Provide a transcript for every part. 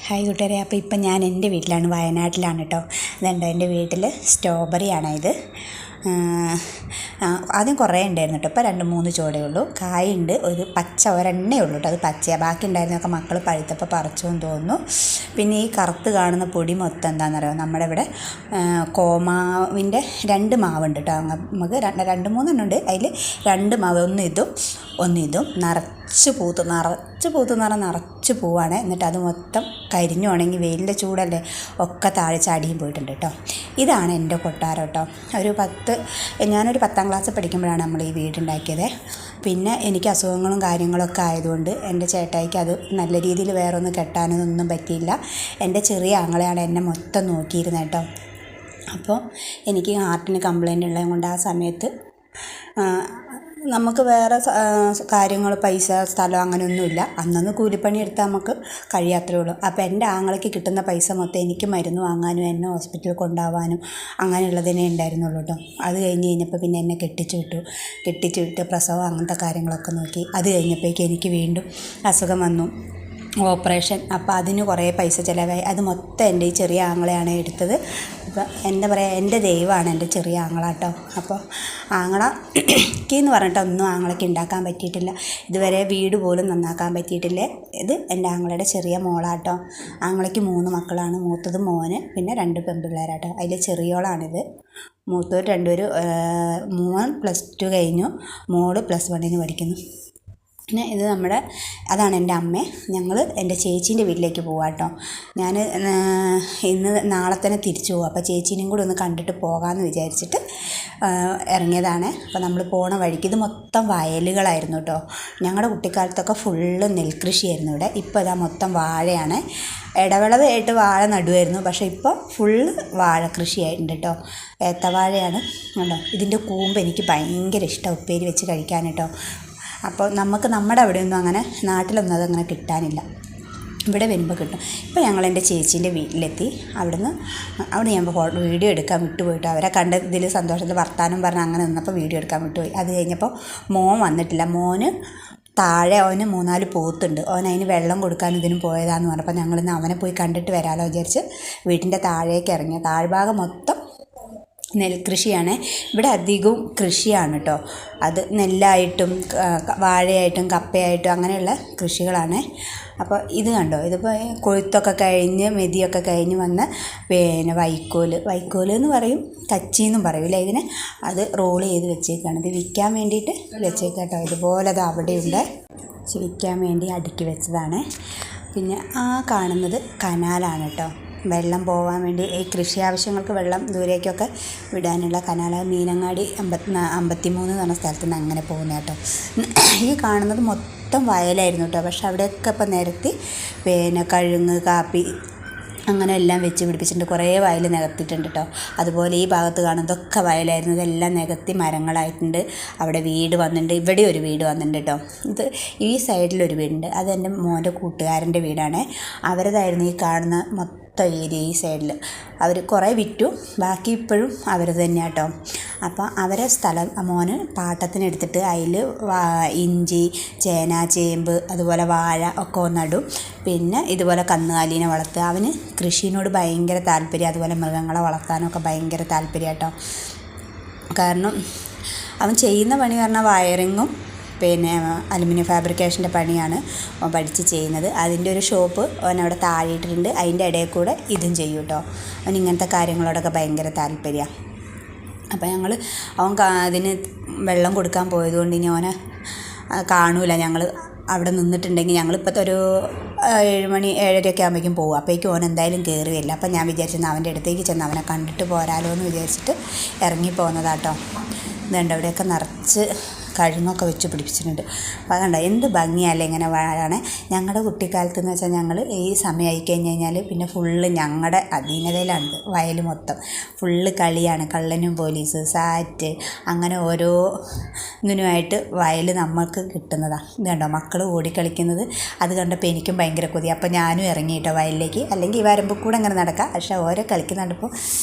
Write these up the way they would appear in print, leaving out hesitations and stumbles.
Hi കൂട്ടുകാരെ, അപ്പോൾ ഇപ്പം ഞാൻ എൻ്റെ വീട്ടിലാണ്, വയനാട്ടിലാണ് കേട്ടോ. അതുണ്ട് എൻ്റെ വീട്ടിൽ സ്ട്രോബെറിയാണ് ഇത്. ആദ്യം കുറേ ഉണ്ടായിരുന്നു കേട്ടോ, ഇപ്പോൾ 2-3 ചുവടേ ഉള്ളൂ. കായുണ്ട്, ഒരു പച്ച ഒരെണ്ണേ ഉള്ളൂ കേട്ടോ, അത് പച്ചയാണ്. ബാക്കി ഉണ്ടായിരുന്നൊക്കെ മക്കൾ പഴുത്തപ്പോൾ പറിച്ചോന്ന് തോന്നുന്നു. പിന്നെ ഈ കറുത്ത് കാണുന്ന പൊടി മൊത്തം എന്താണെന്നറിയോ, നമ്മുടെ ഇവിടെ കോമാവിൻ്റെ 2 മാവുണ്ട് കേട്ടോ. നമുക്ക് 2-3 ഉണ്ട്, അതിൽ 2 മാവ്, ഒന്നിതും നിറച്ച് പൂവാണ്. എന്നിട്ട് അത് മൊത്തം കരിഞ്ഞു ഉണങ്ങി, വെയിലിൻ്റെ ചൂടല്ലേ, ഒക്കെ താഴെ ചാടിയും പോയിട്ടുണ്ട് കേട്ടോ. ഇതാണ് എൻ്റെ കൊട്ടാരം കേട്ടോ. ഞാനൊരു 10ാം ക്ലാസ്സിൽ പഠിക്കുമ്പോഴാണ് നമ്മൾ ഈ വീടുണ്ടാക്കിയത്. പിന്നെ എനിക്ക് അസുഖങ്ങളും കാര്യങ്ങളൊക്കെ ആയതുകൊണ്ട് എൻ്റെ ചേട്ടായിക്ക് അത് നല്ല രീതിയിൽ വേറൊന്നും കെട്ടാനൊന്നും പറ്റിയില്ല. എൻ്റെ ചെറിയ ആങ്ങളെയാണ് എന്നെ മൊത്തം നോക്കിയിരുന്നത് കേട്ടോ. അപ്പോൾ എനിക്ക് ഹാർട്ടിന് കംപ്ലൈൻ്റ് ഉള്ളത് കൊണ്ട് ആ സമയത്ത് നമുക്ക് വേറെ കാര്യങ്ങൾ, പൈസ, സ്ഥലം അങ്ങനെയൊന്നുമില്ല. അന്നൊന്ന് കൂലിപ്പണി എടുത്താൽ നമുക്ക് കഴിയാത്രേ ഉള്ളൂ. അപ്പോൾ എൻ്റെ ആങ്ങളയ്ക്ക് കിട്ടുന്ന പൈസ മൊത്തം എനിക്ക് മരുന്ന് വാങ്ങാനും എന്നെ ഹോസ്പിറ്റലിൽ കൊണ്ടുപോകാനും അങ്ങനെയുള്ളതിനെ ഉണ്ടായിരുന്നുള്ളൂ കേട്ടോ. അത് കഴിഞ്ഞപ്പോൾ പിന്നെ എന്നെ കെട്ടിച്ചു വിട്ട് പ്രസവം അങ്ങനത്തെ കാര്യങ്ങളൊക്കെ നോക്കി. അത് കഴിഞ്ഞപ്പോഴേക്കും എനിക്ക് വീണ്ടും അസുഖം വന്നു, ഓപ്പറേഷൻ. അപ്പോൾ അതിന് കുറേ പൈസ ചിലവായി. അത് മൊത്തം എൻ്റെ ഈ ചെറിയ ആങ്ങളെയാണ് എടുത്തത്. അപ്പോൾ എന്താ പറയുക, എൻ്റെ ദൈവമാണ് എൻ്റെ ചെറിയ ആങ്ങള കേട്ടോ. അപ്പോൾ ആങ്ങളയ്ക്കെന്ന് പറഞ്ഞിട്ട് ഒന്നും ആങ്ങളയ്ക്ക് ഉണ്ടാക്കാൻ പറ്റിയിട്ടില്ല. ഇതുവരെ വീട് പോലും നന്നാക്കാൻ പറ്റിയിട്ടില്ല. ഇത് എൻ്റെ ആങ്ങളയുടെ ചെറിയ മോളാട്ടോ. ആങ്ങളയ്ക്ക് 3 മക്കളാണ്. മൂത്തത് മോന്, പിന്നെ 2 പെൺപിള്ളേരാട്ടോ. അതിൽ ചെറിയോളാണിത്. മൂത്തവർ 2 മോൻ +2 കഴിഞ്ഞു, മോള് +1 പഠിക്കുന്നു. പിന്നെ ഇത് അതാണ് എൻ്റെ അമ്മ. ഞങ്ങൾ എൻ്റെ ചേച്ചീൻ്റെ വീട്ടിലേക്ക് പോവാം കേട്ടോ. ഞാൻ നാളെ തന്നെ തിരിച്ചു പോകും. അപ്പോൾ ചേച്ചീനെയും കൂടി ഒന്ന് കണ്ടിട്ട് പോകാമെന്ന് വിചാരിച്ചിട്ട് ഇറങ്ങിയതാണ്. അപ്പോൾ നമ്മൾ പോണ വഴിക്ക് ഇത് മൊത്തം വയലുകളായിരുന്നു കേട്ടോ. ഞങ്ങളുടെ കുട്ടിക്കാലത്തൊക്കെ ഫുള്ള് നെൽകൃഷിയായിരുന്നു ഇവിടെ. ഇപ്പോൾ ഇതാ മൊത്തം വാഴയാണ്. ഇടവിളവായിട്ട് വാഴ നടുമായിരുന്നു, പക്ഷേ ഇപ്പോൾ ഫുള്ള് വാഴ കൃഷിയായിട്ടുണ്ട് കേട്ടോ. ഏത്തവാഴയാണ് കേട്ടോ. ഇതിൻ്റെ കൂമ്പ് എനിക്ക് ഭയങ്കര ഇഷ്ടമാണ് ഉപ്പേരി വെച്ച് കഴിക്കാൻ കേട്ടോ. അപ്പോൾ നമ്മുടെ അവിടെയൊന്നും അങ്ങനെ, നാട്ടിലൊന്നും അതങ്ങനെ കിട്ടാനില്ല. ഇവിടെ വരുമ്പോൾ കിട്ടും. ഇപ്പോൾ ഞങ്ങൾ എൻ്റെ ചേച്ചീൻ്റെ വീട്ടിലെത്തി. അവിടെ ഞാൻ വീഡിയോ എടുക്കാൻ വിട്ടുപോയിട്ട്, അവരെ കണ്ട ഇതിൽ സന്തോഷത്തിൽ വർത്താനം പറഞ്ഞ് അങ്ങനെ നിന്നപ്പോൾ വീഡിയോ എടുക്കാൻ വിട്ടുപോയി. അത് കഴിഞ്ഞപ്പോൾ മോൻ വന്നിട്ടില്ല. മോന് താഴെ അവന് 3-4 പോത്തുണ്ട്. അതിന് വെള്ളം കൊടുക്കാൻ ഇതിനും പോയതാന്ന് പറഞ്ഞപ്പോൾ ഞങ്ങളിന്ന് അവനെ പോയി കണ്ടിട്ട് വരാമല്ലോ വിചാരിച്ച് വീട്ടിൻ്റെ താഴേക്ക് ഇറങ്ങി. താഴ്ഭാഗം മൊത്തം നെൽകൃഷിയാണ്. ഇവിടെ അധികവും കൃഷിയാണ് കേട്ടോ. അത് നെല്ലായിട്ടും വാഴയായിട്ടും കപ്പയായിട്ടും അങ്ങനെയുള്ള കൃഷികളാണ്. അപ്പോൾ ഇത് കണ്ടോ, ഇതിപ്പോൾ കൊയ്ത്തൊക്കെ കഴിഞ്ഞ് മെതിയൊക്കെ കഴിഞ്ഞ് വന്ന് പിന്നെ വൈക്കോല് എന്ന് പറയും, കച്ചിയെന്നും പറയൂല്ലേ ഇതിന്. അത് റോൾ ചെയ്ത് വെച്ചേക്കാണ്. ഇത് വിൽക്കാൻ വേണ്ടിയിട്ട് വെച്ചേക്കാം കേട്ടോ. ഇതുപോലെ അത് അവിടെയുണ്ട്, വിൽക്കാൻ വേണ്ടി അടുക്കി വെച്ചതാണ്. പിന്നെ ആ കാണുന്നത് കനാലാണ് കേട്ടോ. വെള്ളം പോകാൻ വേണ്ടി ഈ കൃഷി ആവശ്യങ്ങൾക്ക് വെള്ളം ദൂരേക്കൊക്കെ വിടാനുള്ള കനാലാണ്. മീനങ്ങാടി 53 എന്ന് പറഞ്ഞ സ്ഥലത്ത് നിന്ന് അങ്ങനെ പോകുന്നത് കേട്ടോ. ഈ കാണുന്നത് മൊത്തം വയലായിരുന്നു കേട്ടോ. പക്ഷെ അവിടെയൊക്കെ ഇപ്പോൾ നിരത്തി പിന്നെ കഴുങ്ങ്, കാപ്പി അങ്ങനെ എല്ലാം വെച്ച് പിടിപ്പിച്ചിട്ടുണ്ട്. കുറേ വയൽ നികത്തിയിട്ടുണ്ട് കേട്ടോ. അതുപോലെ ഈ ഭാഗത്ത് കാണുന്നതൊക്കെ വയലായിരുന്നു. ഇതെല്ലാം നികത്തി മരങ്ങളായിട്ടുണ്ട്. അവിടെ വീട് വന്നിട്ടുണ്ട്. ഇവിടെ ഒരു വീട് വന്നിട്ടുണ്ട് കേട്ടോ. ഇത് ഈ സൈഡിലൊരു വീടുണ്ട്, അത് എൻ്റെ മോൻ്റെ കൂട്ടുകാരൻ്റെ വീടാണ്. അവരതായിരുന്നു ഈ കാണുന്ന മൊത്തം ഏരിയ. ഈ സൈഡിൽ അവർ കുറേ വിറ്റു, ബാക്കി ഇപ്പോഴും അവർ തന്നെ കേട്ടോ. അപ്പോൾ അവരെ സ്ഥലം മോന് പാട്ടത്തിനെടുത്തിട്ട് അതിൽ ഇഞ്ചി, ചേന, ചേമ്പ്, അതുപോലെ വാഴ ഒക്കെ നടും. പിന്നെ ഇതുപോലെ കന്നുകാലീനെ വളർത്തുക. അവന് കൃഷിയോട് ഭയങ്കര താല്പര്യം, അതുപോലെ മൃഗങ്ങളെ വളർത്താനൊക്കെ ഭയങ്കര താല്പര്യം കേട്ടോ. കാരണം അവൻ ചെയ്യുന്ന പണി പറഞ്ഞാൽ വയറിങ്ങും പിന്നെ അലുമിനിയം ഫാബ്രിക്കേഷൻ്റെ പണിയാണ് പഠിച്ച് ചെയ്യുന്നത്. അതിൻ്റെ ഒരു ഷോപ്പ് അവനവിടെ താഴെയിട്ടിട്ടുണ്ട്. അതിൻ്റെ ഇടയിൽ കൂടെ ഇതും ചെയ്യും കേട്ടോ. അവൻ ഇങ്ങനത്തെ കാര്യങ്ങളോടൊക്കെ ഭയങ്കര താല്പര്യമാണ്. അപ്പോൾ അവൻ അതിന് വെള്ളം കൊടുക്കാൻ പോയതുകൊണ്ട് ഇനി അവനെ കാണൂല. ഞങ്ങൾ അവിടെ നിന്നിട്ടുണ്ടെങ്കിൽ ഞങ്ങളിപ്പോഴത്തെ ഒരു 7 മണി 7:30 ആകുമ്പോഴേക്കും പോകും. അപ്പോഴേക്കും ഓൻ എന്തായാലും കയറി വരില്ല. അപ്പം ഞാൻ വിചാരിച്ചിരുന്നു അവൻ്റെ അടുത്തേക്ക് ചെന്ന് അവനെ കണ്ടിട്ട് പോരാലോ എന്ന് വിചാരിച്ചിട്ട് ഇറങ്ങിപ്പോകുന്നതാട്ടോ. ഇതുണ്ട്, അവിടെയൊക്കെ നിറച്ച് കഴുങ്ങൊക്കെ വെച്ച് പിടിപ്പിച്ചിട്ടുണ്ട്. അപ്പോൾ അതുകൊണ്ട് എന്ത് ഭംഗിയല്ലേ ഇങ്ങനെ വാഴാണ്. ഞങ്ങളുടെ കുട്ടിക്കാലത്ത് എന്ന് വെച്ചാൽ ഞങ്ങൾ ഈ സമയമായി കഴിഞ്ഞാൽ പിന്നെ ഫുള്ള് ഞങ്ങളുടെ അധീനതയിലാണ് വയൽ മൊത്തം. ഫുള്ള് കളിയാണ്, കള്ളനും പോലീസ്, സാറ്റ്, അങ്ങനെ ഓരോ ഇതിനുമായിട്ട് വയൽ നമ്മൾക്ക് കിട്ടുന്നതാണ്. ഇത് കണ്ടോ മക്കൾ ഓടിക്കളിക്കുന്നത്. അത് കണ്ടപ്പോൾ എനിക്കും ഭയങ്കര കൊതി. അപ്പോൾ ഞാനും ഇറങ്ങി കേട്ടോ വയലിലേക്ക്. അല്ലെങ്കിൽ ഈ വരമ്പോൾ കൂടെ അങ്ങനെ നടക്കാം. പക്ഷേ ഓരോ കളിക്കുന്നുണ്ടപ്പോൾ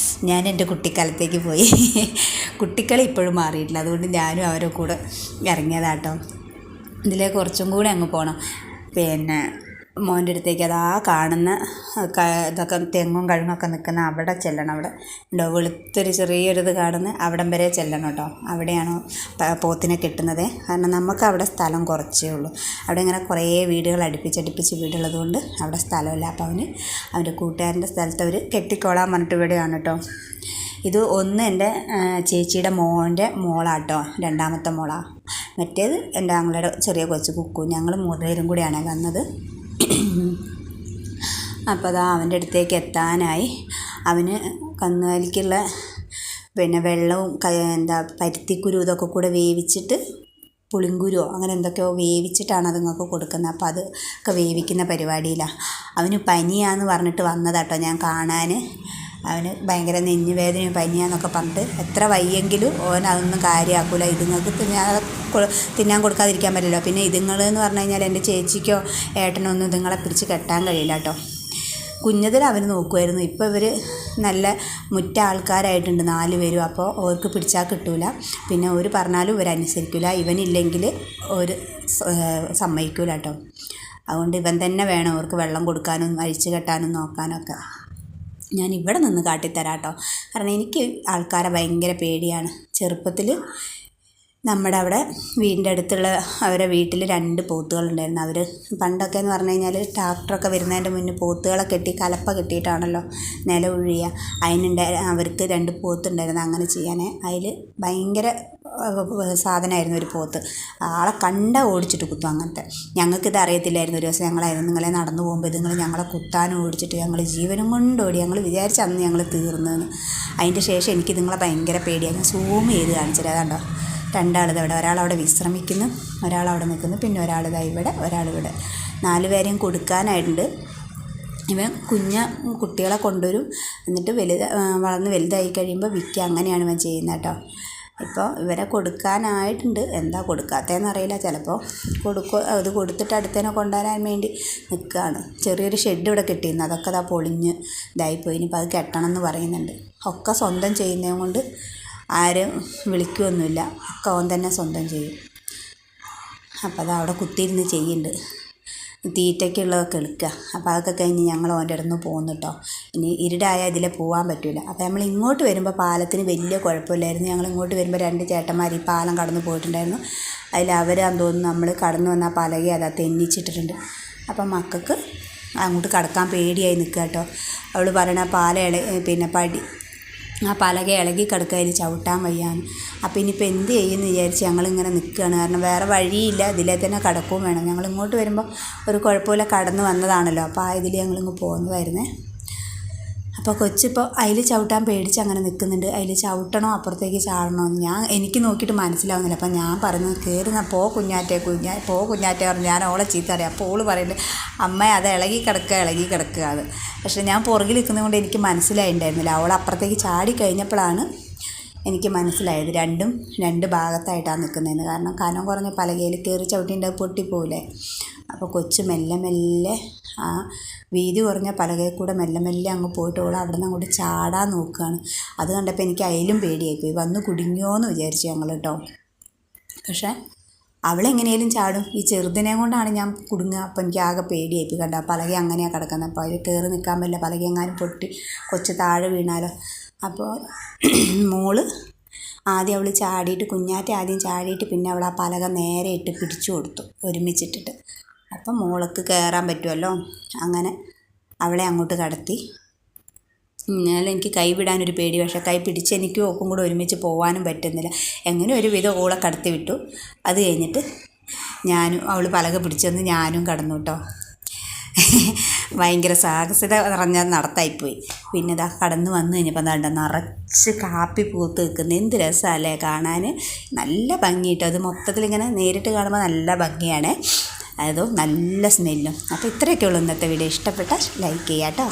ഞാൻ എൻ്റെ കുട്ടിക്കാലത്തേക്ക് പോയി. കുട്ടിക്കളി ഇപ്പോഴും മാറിയിട്ടില്ല. അതുകൊണ്ട് ഞാനും അവരുടെ കൂടെ ഇറങ്ങിയതാട്ടോ. ഇതിലേക്ക് കുറച്ചും കൂടെ അങ്ങ് പോകണം. പിന്നെ മോൻ്റെ അടുത്തേക്ക് അതാ കാണുന്ന ഇതൊക്കെ തെങ്ങും കഴുങ്ങൊക്കെ നിൽക്കുന്ന അവിടെ ചെല്ലണം. അവിടെ ഉണ്ടോ വെളുത്തൊരു ചെറിയൊരിത് കാണുന്ന അവിടം വരെ ചെല്ലണം കേട്ടോ. അവിടെയാണ് പോത്തിനെ കെട്ടുന്നത്. കാരണം നമുക്ക് അവിടെ സ്ഥലം കുറച്ചേ ഉള്ളൂ. അവിടെ ഇങ്ങനെ കുറേ വീടുകൾ അടുപ്പിച്ചടുപ്പിച്ച് വീടുള്ളത് കൊണ്ട് അവിടെ സ്ഥലമില്ല. അപ്പോൾ അവൻ്റെ കൂട്ടുകാരൻ്റെ സ്ഥലത്ത് അവർ കെട്ടിക്കോളാൻ പറഞ്ഞിട്ട് ഇവിടെയാണ് കേട്ടോ. ഇത് ഒന്ന് എൻ്റെ ചേച്ചിയുടെ മോൻ്റെ മോളാട്ടോ, രണ്ടാമത്തെ മോളാണ്. മറ്റേത് എൻ്റെ ആങ്ങളുടെ ചെറിയ കൊച്ചു കുക്കു. ഞങ്ങൾ 3 പേരും കൂടിയാണ് വന്നത്. അപ്പോൾ അതാ അവൻ്റെ അടുത്തേക്ക് എത്താനായി. അവന് കന്നുകാലിക്കുള്ള വെള്ളവും പരുത്തിക്കുരു ഇതൊക്കെ കൂടെ വേവിച്ചിട്ട്, പുളിങ്കുരുവോ അങ്ങനെ എന്തൊക്കെയോ വേവിച്ചിട്ടാണ് അതുങ്ങൾക്ക് കൊടുക്കുന്നത്. അപ്പോൾ അതൊക്കെ വേവിക്കുന്ന പരിപാടിയിലാണ്. അവന് പനിയാന്ന് പറഞ്ഞിട്ട് വന്നതാട്ടോ ഞാൻ കാണാൻ. അവന് ഭയങ്കര നെഞ്ഞുവേദനയും പനിയാന്നൊക്കെ പറഞ്ഞിട്ട് എത്ര വയ്യെങ്കിലും അതൊന്നും കാര്യമാക്കില്ല. ഇതുങ്ങൾക്ക് തിന്നാൻ കൊടുക്കാതിരിക്കാൻ പറ്റില്ല. പിന്നെ ഇതുങ്ങളെന്ന് പറഞ്ഞു കഴിഞ്ഞാൽ എൻ്റെ ചേച്ചിക്കോ ഏട്ടനോ ഒന്നും ഇതുങ്ങളെ പിടിച്ച് കെട്ടാൻ കഴിയില്ല കേട്ടോ. കുഞ്ഞതിൽ അവർ നോക്കുമായിരുന്നു. ഇപ്പോൾ ഇവർ നല്ല മുറ്റ ആൾക്കാരായിട്ടുണ്ട് 4 പേരും. അപ്പോൾ അവർക്ക് പിടിച്ചാൽ കിട്ടില്ല. പിന്നെ ഒരു പറഞ്ഞാലും ഇവരനുസരിക്കില്ല. ഇവനില്ലെങ്കിൽ ഒരു സമ്മതിക്കില്ല കേട്ടോ. അതുകൊണ്ട് ഇവൻ തന്നെ വേണം അവർക്ക് വെള്ളം കൊടുക്കാനും അഴിച്ചു കെട്ടാനും നോക്കാനൊക്കെ. ഞാൻ ഇവിടെ നിന്ന് കാട്ടിത്തരാം കേട്ടോ. കാരണം എനിക്ക് ആൾക്കാരെ ഭയങ്കര പേടിയാണ്. ചെറുപ്പത്തിൽ നമ്മുടെ അവിടെ വീടിൻ്റെ അടുത്തുള്ള അവരെ വീട്ടിൽ 2 പോത്തുകളുണ്ടായിരുന്നു. അവർ പണ്ടൊക്കെ എന്ന് പറഞ്ഞു കഴിഞ്ഞാൽ ട്രാക്ടറൊക്കെ വരുന്നതിൻ്റെ മുന്നേ പോത്തുകളെ കെട്ടി കലപ്പ കെട്ടിയിട്ടാണല്ലോ നില ഉഴിയുക. അവർക്ക് 2 പോത്തുണ്ടായിരുന്നു അങ്ങനെ ചെയ്യാൻ. അതിൽ ഭയങ്കര സാധനമായിരുന്നു ഒരു പോത്ത്. ആളെ കണ്ട ഓടിച്ചിട്ട് കുത്തും. അങ്ങനത്തെ ഞങ്ങൾക്കിത് അറിയത്തില്ലായിരുന്നു. ഒരു ദിവസം ഞങ്ങളായിരുന്നു നിങ്ങളെ നടന്നു പോകുമ്പോൾ ഇതുങ്ങൾ ഞങ്ങളെ കുത്താനും ഓടിച്ചിട്ട് ഞങ്ങൾ ജീവനും കൊണ്ട് ഓടി. ഞങ്ങൾ വിചാരിച്ച അന്ന് ഞങ്ങൾ തീർന്നെന്ന്. അതിൻ്റെ ശേഷം എനിക്ക് ഇതുങ്ങളെ ഭയങ്കര പേടിയാണ്. ഞാൻ സൂം ചെയ്ത് കാണിച്ചത്. അതാണ്ടോ 2 ആളിത് ഇവിടെ, ഒരാളവിടെ വിശ്രമിക്കുന്നു, ഒരാളവിടെ നിൽക്കുന്നു, പിന്നെ ഒരാളിതാ ഇവിടെ, ഒരാളിവിടെ. 4 പേരെയും കൊടുക്കാനായിട്ടുണ്ട്. ഇവൻ കുട്ടികളെ കൊണ്ടുവരും. എന്നിട്ട് വളർന്ന് വലുതായി കഴിയുമ്പോൾ വിൽക്കുക. അങ്ങനെയാണ് ഇവൻ ചെയ്യുന്നത് കേട്ടോ. ഇപ്പോൾ ഇവരെ കൊടുക്കാനായിട്ടുണ്ട്. എന്താ കൊടുക്കാത്തതെന്ന് അറിയില്ല. ചിലപ്പോൾ അത് കൊടുത്തിട്ട് അടുത്തതിനെ കൊണ്ടുവരാൻ വേണ്ടി നിൽക്കുകയാണ്. ചെറിയൊരു ഷെഡ് ഇവിടെ കിട്ടിയിരുന്നു. അതൊക്കെ അതാ പൊളിഞ്ഞ് ഇതായിപ്പോയി. ഇനിയിപ്പോൾ അത് കെട്ടണം എന്ന് പറയുന്നുണ്ട്. ഒക്കെ സ്വന്തം ചെയ്യുന്നത് കൊണ്ട് ആരും വിളിക്കുകയൊന്നുമില്ല. ഒക്കെ അവൻ തന്നെ സ്വന്തം ചെയ്യും. അപ്പോൾ അത് അവിടെ കുത്തിയിരുന്ന് ചെയ്യുന്നുണ്ട്. തീറ്റയ്ക്കുള്ളതൊക്കെ എടുക്കുക. അപ്പോൾ അതൊക്കെ കഴിഞ്ഞ് ഞങ്ങൾ അവൻ്റെ അടുത്ത് പോകുന്നു കേട്ടോ. ഇനി ഇരുടായാൽ ഇതിലെ പോകാൻ പറ്റില്ല. അപ്പോൾ നമ്മൾ ഇങ്ങോട്ട് വരുമ്പോൾ പാലത്തിന് വലിയ കുഴപ്പമില്ലായിരുന്നു. ഞങ്ങൾ ഇങ്ങോട്ട് വരുമ്പോൾ 2 ചേട്ടന്മാർ ഈ പാലം കടന്നു പോയിട്ടുണ്ടായിരുന്നു. അതിൽ അവരാന്ന് തോന്നുന്നു നമ്മൾ കടന്നു വന്ന പലകെ അതാ തെന്നിച്ചിട്ടിട്ടുണ്ട്. അപ്പം മക്കൾക്ക് അങ്ങോട്ട് കടക്കാൻ പേടിയായി നിൽക്കുക കേട്ടോ. അവൾ പറയണ ആ പലക ഇളകി കിടക്കുക, അതിൽ ചവിട്ടാൻ വയ്യാന്ന്. അപ്പോൾ ഇനിയിപ്പോൾ എന്ത് ചെയ്യുമെന്ന് വിചാരിച്ച് ഞങ്ങളിങ്ങനെ നിൽക്കുകയാണ്. കാരണം വേറെ വഴിയില്ല, ഇതിലെ തന്നെ കടക്കുകയും വേണം. ഞങ്ങൾ ഇങ്ങോട്ട് വരുമ്പോൾ ഒരു കുഴപ്പമില്ല കടന്നു വന്നതാണല്ലോ. അപ്പോൾ ആ ഇതിൽ ഞങ്ങളിങ്ങ് പോകുന്നതായിരുന്നേ. അപ്പോൾ കൊച്ചിപ്പോൾ അതിൽ ചവിട്ടാൻ പേടിച്ച് അങ്ങനെ നിൽക്കുന്നുണ്ട്. അതിൽ ചവിട്ടണോ അപ്പുറത്തേക്ക് ചാടണോ എന്ന് എനിക്ക് നോക്കിയിട്ട് മനസ്സിലാവുന്നില്ല. അപ്പോൾ ഞാൻ പറയുന്നത് കയറുന്ന പോ കുഞ്ഞാറ്റേ പറഞ്ഞു. ഞാൻ ഓളെ ചീത്ത അറിയാം. അപ്പോൾ ഓള് പറയുന്നുണ്ട് അമ്മ അത് ഇളകി കിടക്കുക അത്. പക്ഷേ ഞാൻ പുറകിൽ നിൽക്കുന്നത് കൊണ്ട് എനിക്ക് മനസ്സിലായിട്ടുണ്ടായിരുന്നില്ല. അവൾ അപ്പുറത്തേക്ക് ചാടി കഴിഞ്ഞപ്പോഴാണ് എനിക്ക് മനസ്സിലായത് 2 ഭാഗത്തായിട്ടാണ് നിൽക്കുന്നതെന്ന്. കാരണം കനം കുറഞ്ഞ പലകയിൽ കയറി ചവിട്ടിൻ്റെ പൊട്ടിപ്പോവില്ലേ. അപ്പോൾ കൊച്ച് മെല്ലെ ആ വീതി കുറഞ്ഞ പലകയിൽ കൂടെ മെല്ലെ അങ്ങ് പോയിട്ട് ഓൾ അവിടെ നിന്ന് അങ്ങോട്ട് ചാടാൻ നോക്കുകയാണ്. അത് കണ്ടപ്പോൾ എനിക്ക് അതിലും പേടിയായിപ്പോയി. വന്ന് കുടുങ്ങിയോ എന്ന് വിചാരിച്ചു ഞങ്ങൾ കേട്ടോ. പക്ഷേ അവളെങ്ങനെയും ചാടും. ഈ ചെറുതിനെ കൊണ്ടാണ് ഞാൻ കുടുങ്ങുക. അപ്പോൾ എനിക്ക് ആകെ പേടിയായിപ്പോയി. കണ്ട പലക അങ്ങനെയാണ് കിടക്കുന്നത്. അപ്പോൾ അതിൽ കയറി നിൽക്കാൻ പറ്റില്ല. പലക എങ്ങാനും പൊട്ടി കൊച്ച് താഴെ വീണാലോ. അപ്പോൾ മോള് ആദ്യം അവൾ ചാടിയിട്ട് കുഞ്ഞാറ്റ ആദ്യം ചാടിയിട്ട് പിന്നെ അവൾ ആ പലക നേരെ ഇട്ട് പിടിച്ചു കൊടുത്തു ഒരുമിച്ചിട്ടിട്ട്. അപ്പം മോൾക്ക് കയറാൻ പറ്റുമല്ലോ. അങ്ങനെ അവളെ അങ്ങോട്ട് കടത്തി. എന്നാലും എനിക്ക് കൈ വിടാനൊരു പേടി. പക്ഷേ കൈ പിടിച്ച് എനിക്കും ഓക്കും കൂടെ ഒരുമിച്ച് പോകാനും പറ്റുന്നില്ല. എങ്ങനെ ഒരു വിധം ഓളെ കടത്തി വിട്ടു. അത് കഴിഞ്ഞിട്ട് അവൾ പലക പിടിച്ചെന്ന് ഞാനും കടന്നു കേട്ടോ. ഭയങ്കര സാഹസികത നിറഞ്ഞ നടത്തായിപ്പോയി. പിന്നെ ഇതാ കടന്നു വന്നു കഴിഞ്ഞപ്പോൾ എന്താ നിറച്ച് കാപ്പി പൂത്ത് നിൽക്കുന്നത്. എന്ത് രസമല്ലേ കാണാൻ. നല്ല ഭംഗിയിട്ടോ. അത് മൊത്തത്തിലിങ്ങനെ നേരിട്ട് കാണുമ്പോൾ നല്ല ഭംഗിയാണ്. അതോ നല്ല സ്മെല്ലും. അപ്പോൾ ഇത്രയൊക്കെ ഉള്ളൂ ഇന്നത്തെ വീഡിയോ. ഇഷ്ടപ്പെട്ടാൽ ലൈക്ക് ചെയ്യാം കേട്ടോ.